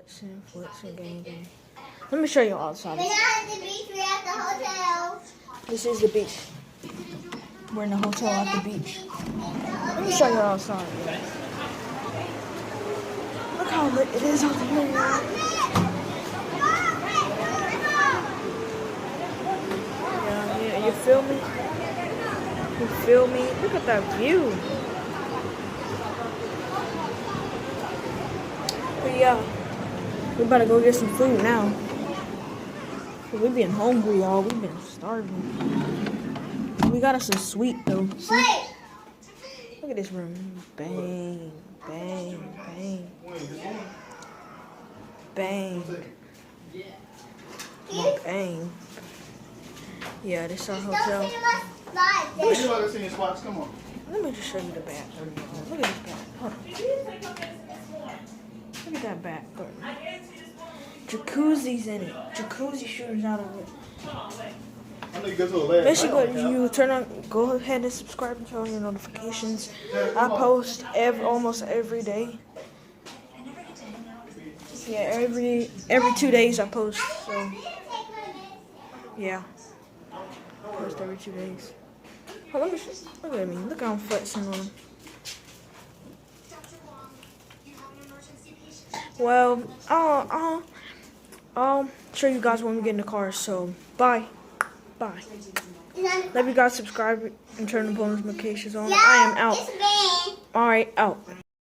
flexing, gang. Let me show you outside. We're not at the beach, we're at the hotel. This is the beach. We're in the hotel at the beach. Let me show you outside. Look how lit it is out here, y'all. Yeah, you feel me? You feel me? Look at that view. But yeah, we better go get some food now. We've been hungry, y'all. We've been starving. We got us a sweet though. See? Look at this room. Bang, bang, bang, bang, bang. Yeah, this is our hotel. Let me just show you the bathroom. Look at this bathroom. Hold on. Look at that bathroom. Jacuzzi's in it. Jacuzzi shooters out of it. Basically, you go ahead and subscribe and turn on your notifications. I post almost every day. Yeah, every 2 days I post. So yeah, I post every 2 days. Oh, look at me. Look how I'm flexing on them. Well, I'll show you guys when we get in the car. So bye. Bye. Love you guys. Subscribe and turn the bonus notifications on. I am out. Alright, out.